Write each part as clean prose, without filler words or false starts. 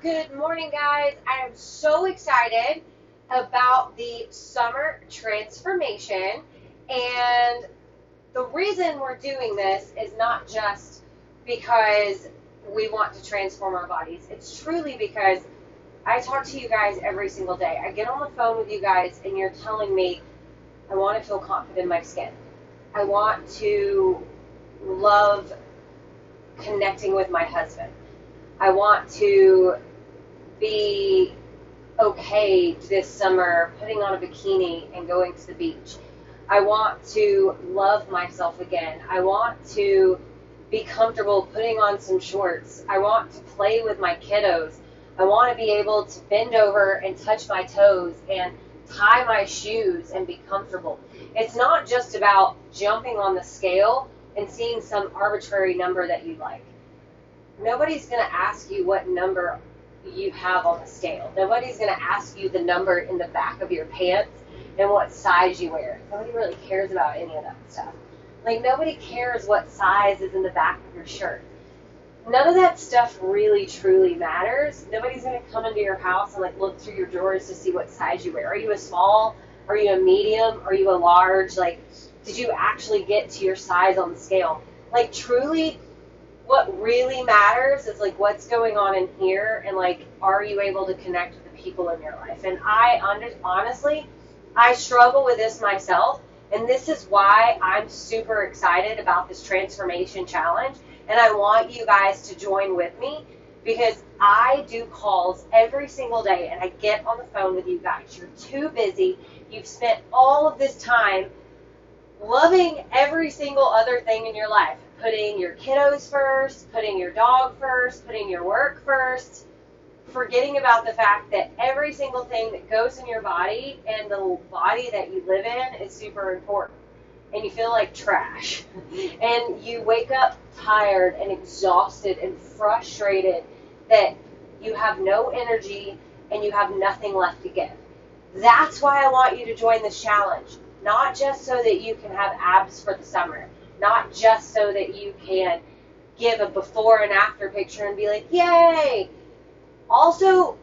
Good morning, guys. I am so excited about the summer transformation. And the reason we're doing this is not just because we want to transform our bodies, it's truly because I talk to you guys every single day. I get on the phone with you guys, and you're telling me, I want to feel confident in my skin. I want to love connecting with my husband. I want to be okay this summer putting on a bikini and going to the beach. I want to love myself again. I want to be comfortable putting on some shorts. I want to play with my kiddos. I want to be able to bend over and touch my toes and tie my shoes and be comfortable. It's not just about jumping on the scale and seeing some arbitrary number that you like. Nobody's going to ask you what number you have on the scale. Nobody's going to ask you the number in the back of your pants and what size you wear. Nobody really cares about any of that stuff. Like, nobody cares what size is in the back of your shirt. None of that stuff really, truly matters. Nobody's going to come into your house and, look through your drawers to see what size you wear. Are you a small? Are you a medium? Are you a large? Did you actually get to your size on the scale? Truly, what really matters is what's going on in here, and are you able to connect with the people in your life? And honestly, I struggle with this myself, and this is why I'm super excited about this transformation challenge, and I want you guys to join with me, because I do calls every single day, and I get on the phone with you guys. You're too busy. You've spent all of this time loving every single other thing in your life. Putting your kiddos first, putting your dog first, putting your work first, forgetting about the fact that every single thing that goes in your body and the body that you live in is super important. And you feel like trash. And you wake up tired and exhausted and frustrated that you have no energy and you have nothing left to give. That's why I want you to join this challenge. Not just so that you can have abs for the summer. Not just so that you can give a before and after picture and be like, yay! Also,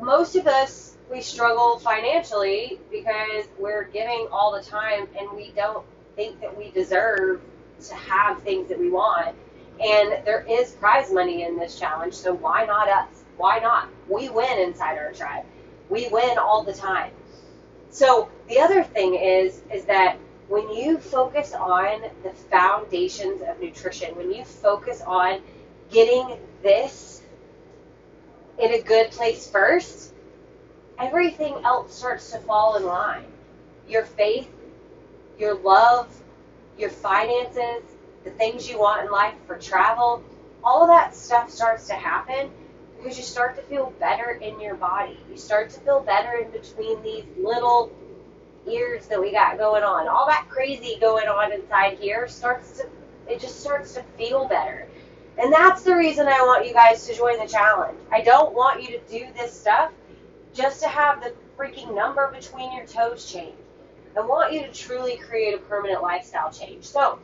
most of us, we struggle financially because we're giving all the time and we don't think that we deserve to have things that we want. And there is prize money in this challenge, so why not us? Why not? We win inside our tribe. We win all the time. So the other thing is that when you focus on the foundations of nutrition, when you focus on getting this in a good place first, everything else starts to fall in line. Your faith, your love, your finances, the things you want in life for travel, all of that stuff starts to happen because you start to feel better in your body. You start to feel better in between these little ears that we got going on. All that crazy going on inside here it just starts to feel better. And that's the reason I want you guys to join the challenge. I don't want you to do this stuff just to have the freaking number between your toes change. I want you to truly create a permanent lifestyle change. So,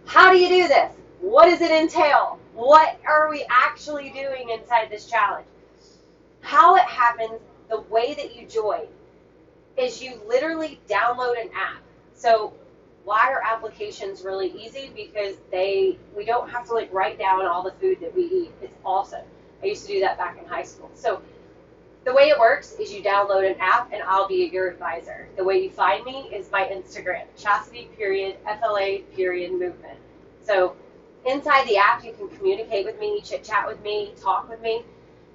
how do you do this? What does it entail? What are we actually doing inside this challenge? How it happens, the way that you join, is you literally download an app. So why are applications really easy? Because we don't have to write down all the food that we eat. It's awesome. I used to do that back in high school. So the way it works is you download an app and I'll be your advisor. The way you find me is my Instagram, chastity.FLA.movement. So inside the app you can communicate with me, chit chat with me, talk with me.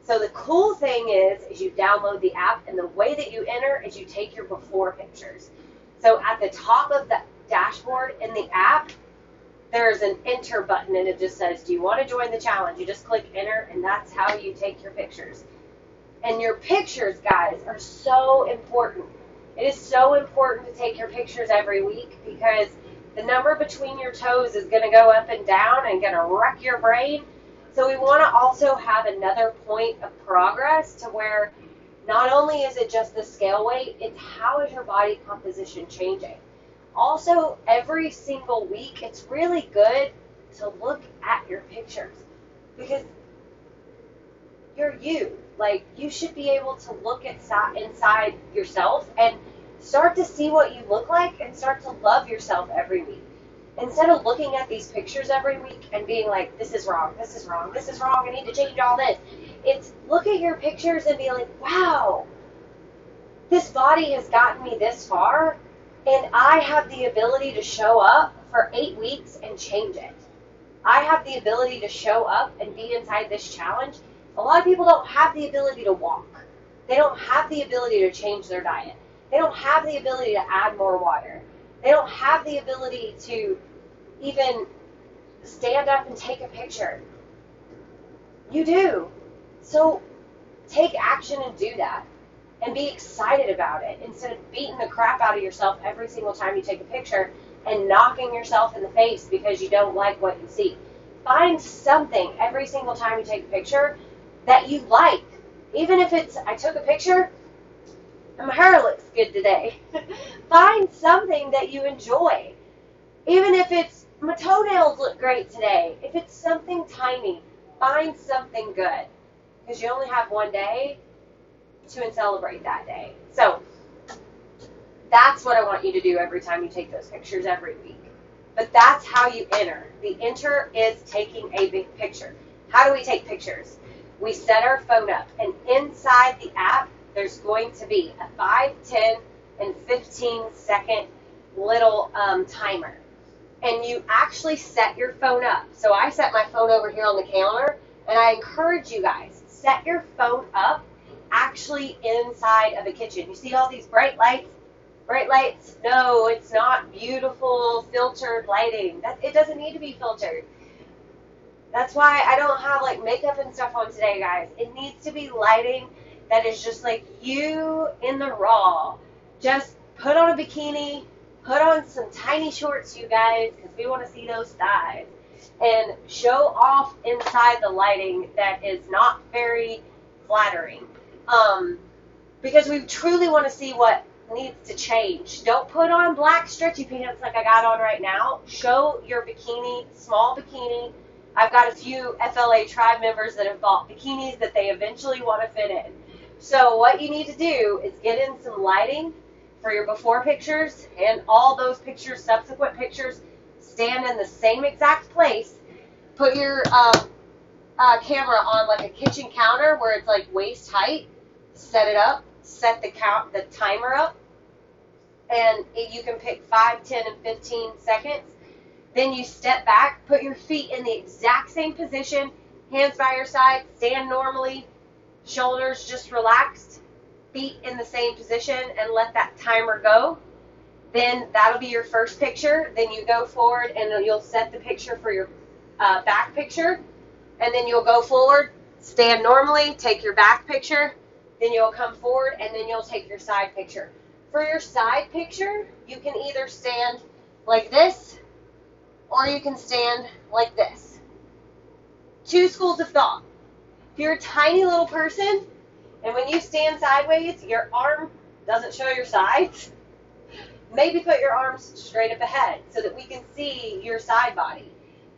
So the cool thing is you download the app, and the way that you enter is you take your before pictures. So at the top of the dashboard in the app, there's an enter button, and it just says, do you want to join the challenge? You just click enter, and that's how you take your pictures. And your pictures, guys, are so important. It is so important to take your pictures every week because the number between your toes is going to go up and down and going to wreck your brain. So we want to also have another point of progress to where not only is it just the scale weight, it's how is your body composition changing. Also, every single week, it's really good to look at your pictures because you're you. Like, you should be able to look at inside yourself and start to see what you look like and start to love yourself every week. Instead of looking at these pictures every week and being like, this is wrong, this is wrong, this is wrong, I need to change all this. It's look at your pictures and be like, wow, this body has gotten me this far, and I have the ability to show up for 8 weeks and change it. I have the ability to show up and be inside this challenge. A lot of people don't have the ability to walk. They don't have the ability to change their diet. They don't have the ability to add more water. They don't have the ability to even stand up and take a picture. You do. So take action and do that. And be excited about it instead of beating the crap out of yourself every single time you take a picture and knocking yourself in the face because you don't like what you see. Find something every single time you take a picture that you like. Even if it's, I took a picture and my hair looks good today. Find something that you enjoy. Even if it's, my toenails look great today. If it's something tiny, find something good. Because you only have one day to celebrate that day. So that's what I want you to do every time you take those pictures every week. But that's how you enter. The enter is taking a big picture. How do we take pictures? We set our phone up, and inside the app, there's going to be a 5, 10, and 15-second little timer. And you actually set your phone up. So I set my phone over here on the counter, and I encourage you guys, set your phone up actually inside of a kitchen. You see all these bright lights? Bright lights? No, it's not beautiful filtered lighting. It doesn't need to be filtered. That's why I don't have like makeup and stuff on today, guys. It needs to be lighting that is just like you in the raw. Just put on a bikini, put on some tiny shorts, you guys, because we want to see those thighs. And show off inside the lighting that is not very flattering. Because we truly want to see what needs to change. Don't put on black stretchy pants like I got on right now. Show your bikini, small bikini. I've got a few FLA tribe members that have bought bikinis that they eventually want to fit in. So what you need to do is get in some lighting for your before pictures, and all those pictures, subsequent pictures, stand in the same exact place. Put your camera on like a kitchen counter where it's like waist height. Set it up, set the timer up, and you can pick 5, 10, and 15 seconds. Then you step back, put your feet in the exact same position, hands by your side, stand normally, shoulders just relaxed, feet in the same position, and let that timer go. Then that'll be your first picture. Then you go forward and you'll set the picture for your back picture, and then you'll go forward, stand normally, take your back picture. Then you'll come forward, and then you'll take your side picture. For your side picture, you can either stand like this, or you can stand like this. 2 schools of thought. If you're a tiny little person, and when you stand sideways, your arm doesn't show your sides, maybe put your arms straight up ahead so that we can see your side body.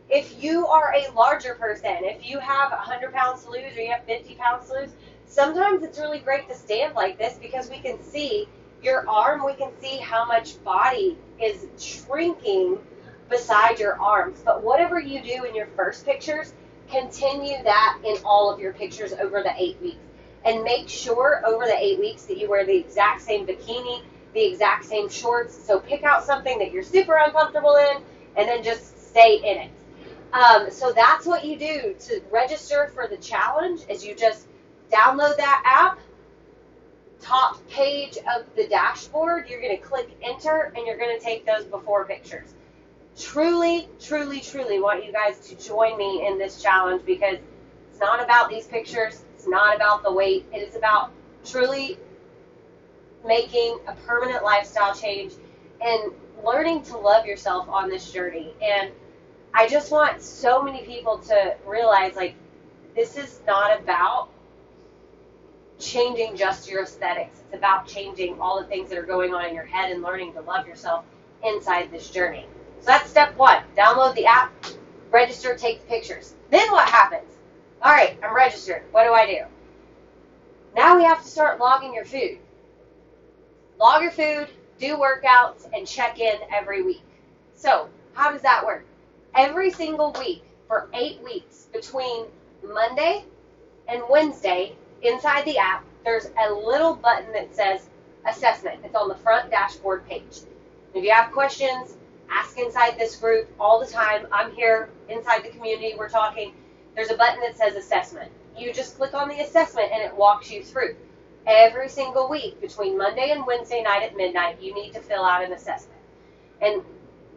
If you are a larger person, if you have 100 pounds to lose or you have 50 pounds to lose, sometimes it's really great to stand like this because we can see your arm, we can see how much body is shrinking beside your arms. But whatever you do in your first pictures, continue that in all of your pictures over the 8 weeks. And make sure over the 8 weeks that you wear the exact same bikini, the exact same shorts. So pick out something that you're super uncomfortable in and then just stay in it. So that's what you do to register for the challenge is you just download that app, top page of the dashboard, you're going to click enter, and you're going to take those before pictures. Truly, truly, truly want you guys to join me in this challenge because it's not about these pictures. It's not about the weight. It is about truly making a permanent lifestyle change and learning to love yourself on this journey. And I just want so many people to realize, like, this is not about changing just your aesthetics. It's about changing all the things that are going on in your head and learning to love yourself inside this journey. So that's step 1. Download the app, register, take the pictures. Then what happens? All right, I'm registered. What do I do? Now we have to start logging your food. Log your food, do workouts, and check in every week. So, how does that work? Every single week for 8 weeks between Monday and Wednesday inside the app, there's a little button that says assessment. It's on the front dashboard page. If you have questions, ask inside this group all the time. I'm here inside the community. We're talking. There's a button that says assessment. You just click on the assessment and it walks you through. Every single week between Monday and Wednesday night at midnight, you need to fill out an assessment. And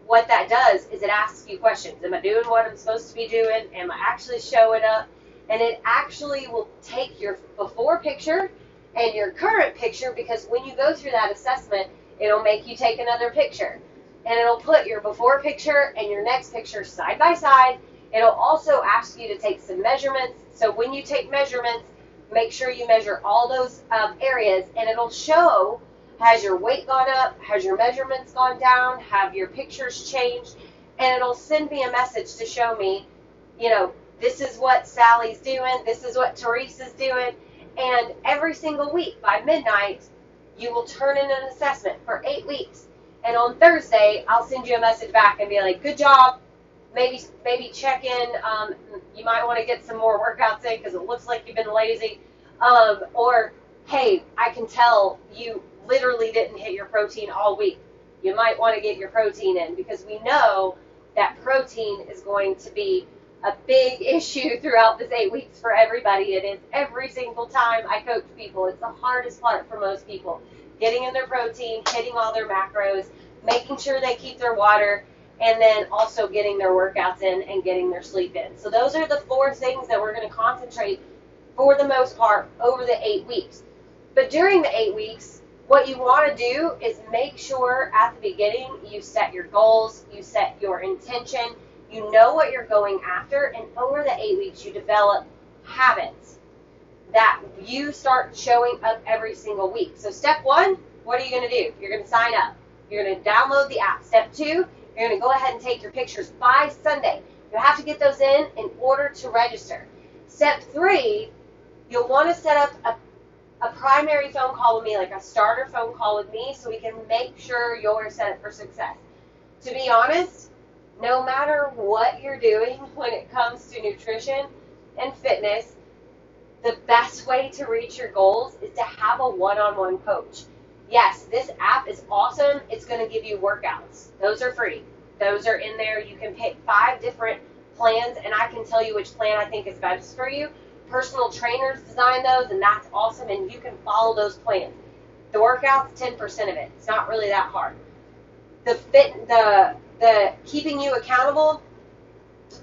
what that does is it asks you questions. Am I doing what I'm supposed to be doing? Am I actually showing up? And it actually will take your before picture and your current picture, because when you go through that assessment, it'll make you take another picture. And it'll put your before picture and your next picture side by side. It'll also ask you to take some measurements. So when you take measurements, make sure you measure all those areas, and it'll show, has your weight gone up, has your measurements gone down, have your pictures changed, and it'll send me a message to show me, this is what Sally's doing, this is what Teresa's doing, and every single week by midnight, you will turn in an assessment for 8 weeks, and on Thursday, I'll send you a message back and be like, good job, maybe check in, you might want to get some more workouts in because it looks like you've been lazy, or, hey, I can tell you literally didn't hit your protein all week. You might want to get your protein in, because we know that protein is going to be a big issue throughout this 8 weeks for everybody. It is every single time I coach people. It's the hardest part for most people. Getting in their protein, hitting all their macros, making sure they keep their water, and then also getting their workouts in and getting their sleep in. So those are the 4 things that we're going to concentrate for the most part over the 8 weeks. But during the 8 weeks, what you want to do is make sure at the beginning you set your goals, you set your intention, you know what you're going after, and over the 8 weeks you develop habits that you start showing up every single week. So step 1, what are you going to do? You're going to sign up. You're going to download the app. Step 2, you're going to go ahead and take your pictures by Sunday. You have to get those in order to register. Step 3, you'll want to set up a primary phone call with me, like a starter phone call with me, so we can make sure you're set up for success. To be honest, no matter what you're doing when it comes to nutrition and fitness, the best way to reach your goals is to have a one-on-one coach. Yes, this app is awesome. It's going to give you workouts. Those are free. Those are in there. You can pick 5 different plans, and I can tell you which plan I think is best for you. Personal trainers design those, and that's awesome, and you can follow those plans. The workout's 10% of it. It's not really that hard. The keeping you accountable,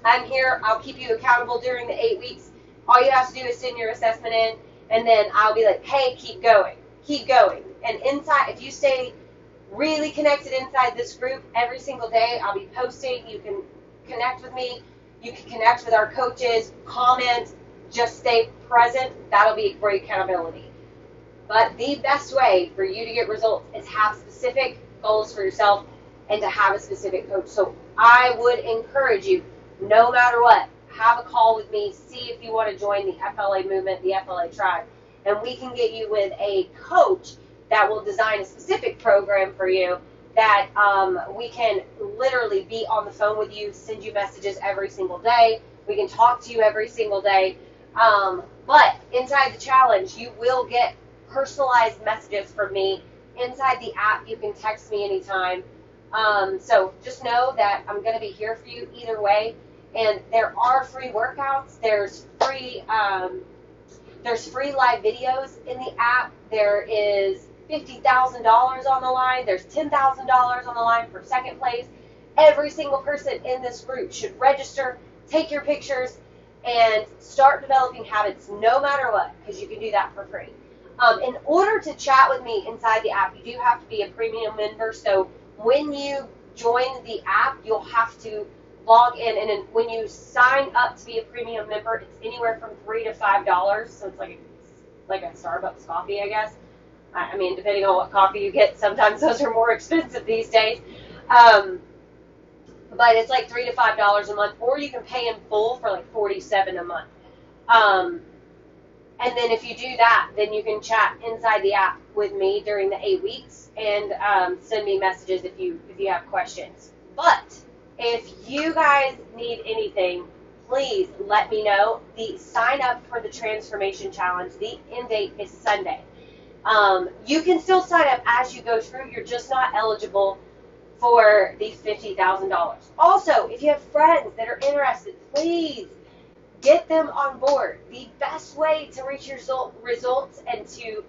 I'm here. I'll keep you accountable during the 8 weeks. All you have to do is send your assessment in, and then I'll be like, hey, keep going. Keep going. And inside, if you stay really connected inside this group every single day, I'll be posting. You can connect with me. You can connect with our coaches, comment, just stay present. That'll be great accountability. But the best way for you to get results is have specific goals for yourself and to have a specific coach. So I would encourage you, no matter what, have a call with me, see if you want to join the FLA movement, the FLA tribe, and we can get you with a coach that will design a specific program for you that we can literally be on the phone with you, send you messages every single day. We can talk to you every single day. But inside the challenge, you will get personalized messages from me. Inside the app, you can text me anytime. So just know that I'm going to be here for you either way. And there are free workouts. There's free live videos in the app. There is $50,000 on the line. There's $10,000 on the line for second place. Every single person in this group should register, take your pictures, and start developing habits no matter what, because you can do that for free. In order to chat with me inside the app, you do have to be a premium member. So when you join the app, you'll have to log in, and then when you sign up to be a premium member, it's anywhere from $3 to $5. So it's like a Starbucks coffee, I guess. I mean, depending on what coffee you get, sometimes those are more expensive these days. But it's like $3 to $5 a month, or you can pay in full for like $47 a month. And then if you do that, then you can chat inside the app with me during the 8 weeks and send me messages if you have questions. But if you guys need anything, please let me know. The sign up for the Transformation Challenge, the end date is Sunday. You can still sign up as you go through. You're just not eligible for the $50,000. Also, if you have friends that are interested, please get them on board. The best way to reach your results and to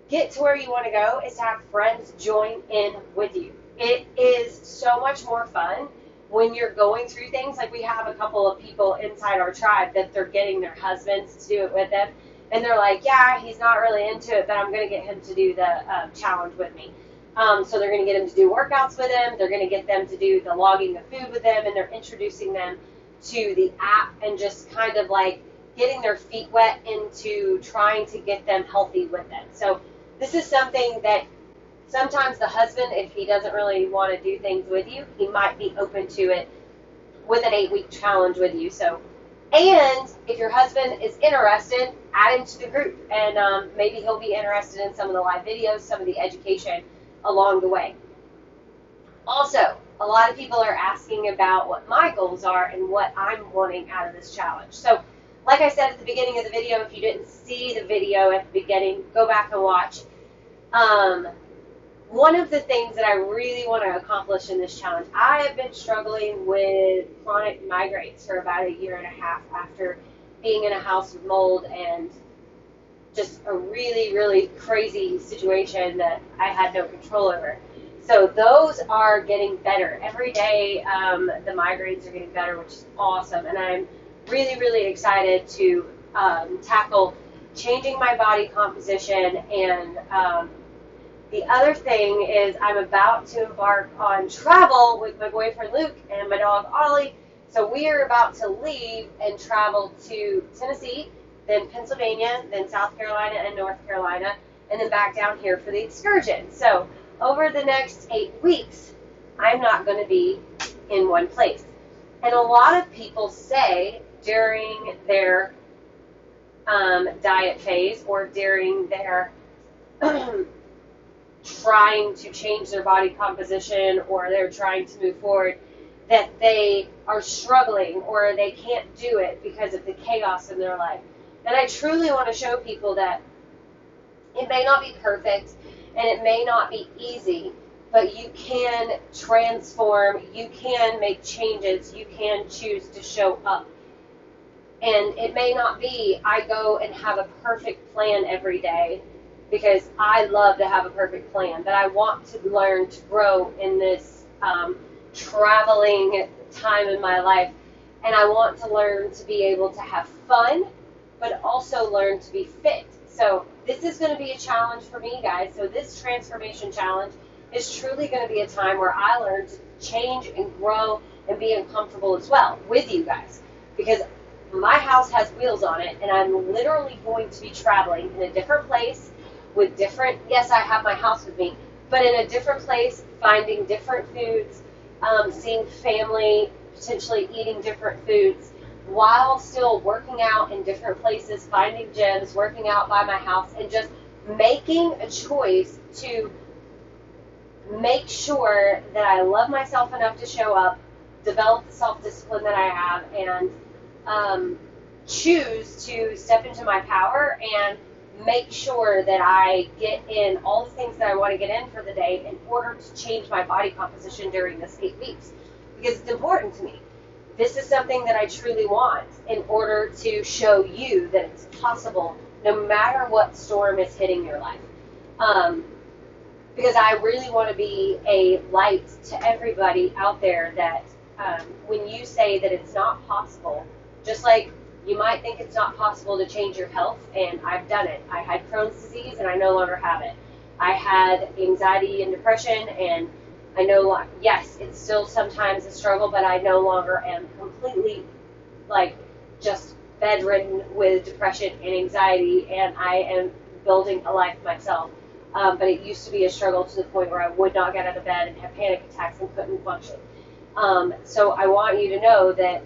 get to where you want to go is to have friends join in with you. It is so much more fun when you're going through things. Like we have a couple of people inside our tribe that they're getting their husbands to do it with them. And they're like, yeah, he's not really into it, but I'm going to get him to do the challenge with me. So they're going to get him to do workouts with them. They're going to get them to do the logging the food with them. And they're introducing them to the app and just kind of like getting their feet wet into trying to get them healthy with them. So this is something that sometimes the husband, if he doesn't really want to do things with you, he might be open to it with an 8-week challenge with you. So, and if your husband is interested, add him to the group, and maybe he'll be interested in some of the live videos, some of the education along the way. Also, a lot of people are asking about what my goals are and what I'm wanting out of this challenge. So, like I said at the beginning of the video, if you didn't see the video at the beginning, go back and watch. One of the things that I really want to accomplish in this challenge, I have been struggling with chronic migraines for about 1.5 years after being in a house with mold and just a really, really crazy situation that I had no control over. So those are getting better. Every day the migraines are getting better, which is awesome. And I'm really, really excited to tackle changing my body composition. And the other thing is I'm about to embark on travel with my boyfriend Luke and my dog Ollie. So we are about to leave and travel to Tennessee, then Pennsylvania, then South Carolina and North Carolina, and then back down here for the excursion. So over the next 8 weeks, I'm not going to be in one place. And a lot of people say during their diet phase or during their trying to change their body composition or they're trying to move forward that they are struggling or they can't do it because of the chaos in their life. And I truly want to show people that it may not be perfect and it may not be easy, but you can transform, you can make changes, you can choose to show up. And it may not be I go and have a perfect plan every day, because I love to have a perfect plan, but I want to learn to grow in this traveling time in my life, and I want to learn to be able to have fun, but also learn to be fit. So this is going to be a challenge for me, guys. So this transformation challenge is truly going to be a time where I learn to change and grow and be uncomfortable as well with you guys, because my house has wheels on it, and I'm literally going to be traveling in a different place with different, yes, I have my house with me, but in a different place, finding different foods, seeing family, potentially eating different foods, while still working out in different places, finding gyms, working out by my house, and just making a choice to make sure that I love myself enough to show up, develop the self-discipline that I have, and choose to step into my power and make sure that I get in all the things that I want to get in for the day in order to change my body composition during this 8 weeks. Because it's important to me. This is something that I truly want in order to show you that it's possible no matter what storm is hitting your life. Because I really want to be a light to everybody out there that when you say that it's not possible, just like you might think it's not possible to change your health, and I've done it. I had Crohn's disease, and I no longer have it. I had anxiety and depression, and I yes, it's still sometimes a struggle, but I no longer am completely, just bedridden with depression and anxiety, and I am building a life myself. But it used to be a struggle to the point where I would not get out of bed and have panic attacks and couldn't function. So I want you to know that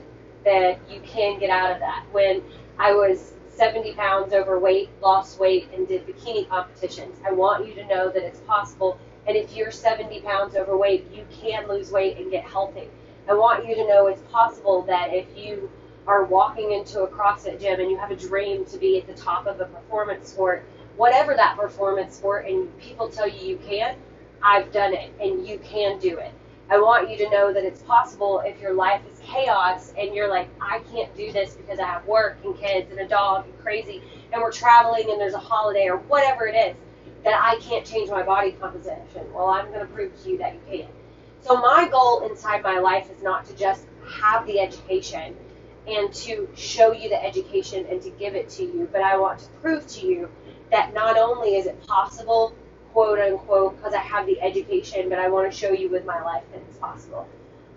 you can get out of that. When I was 70 pounds overweight, lost weight, and did bikini competitions. I want you to know that it's possible. And if you're 70 pounds overweight, you can lose weight and get healthy. I want you to know it's possible that if you are walking into a CrossFit gym and you have a dream to be at the top of a performance sport, whatever that performance sport, and people tell you you can, I've done it and you can do it. I want you to know that it's possible if your life is chaos and you're like, I can't do this because I have work and kids and a dog and crazy and we're traveling and there's a holiday or whatever it is, that I can't change my body composition. Well, I'm going to prove to you that you can. So my goal inside my life is not to just have the education and to show you the education and to give it to you, but I want to prove to you that not only is it possible, quote unquote, because I have the education, but I want to show you with my life that it's possible.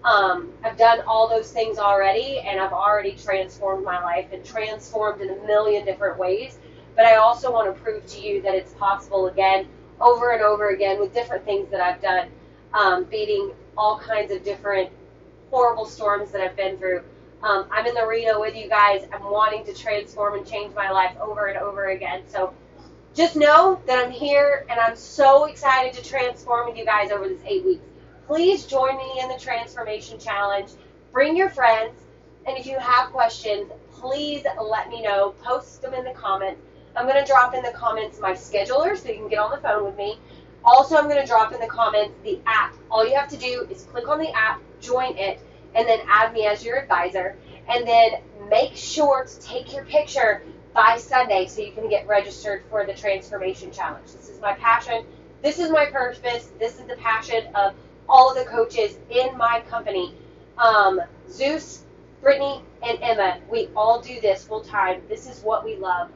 I've done all those things already, and I've already transformed my life and transformed in a million different ways, but I also want to prove to you that it's possible again, over and over again, with different things that I've done, beating all kinds of different horrible storms that I've been through. I'm in the arena with you guys. I'm wanting to transform and change my life over and over again. So just know that I'm here and I'm so excited to transform with you guys over this 8 weeks. Please join me in the Transformation Challenge. Bring your friends. And if you have questions, please let me know. Post them in the comments. I'm going to drop in the comments my scheduler so you can get on the phone with me. Also, I'm going to drop in the comments the app. All you have to do is click on the app, join it, and then add me as your advisor. And then make sure to take your picture by Sunday so you can get registered for the Transformation Challenge. This is my passion. This is my purpose. This is the passion of all of the coaches in my company. Zeus, Brittany, and Emma, we all do this full time. This is what we love.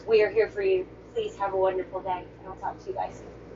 We are here for you. Please have a wonderful day. And I'll talk to you guys soon.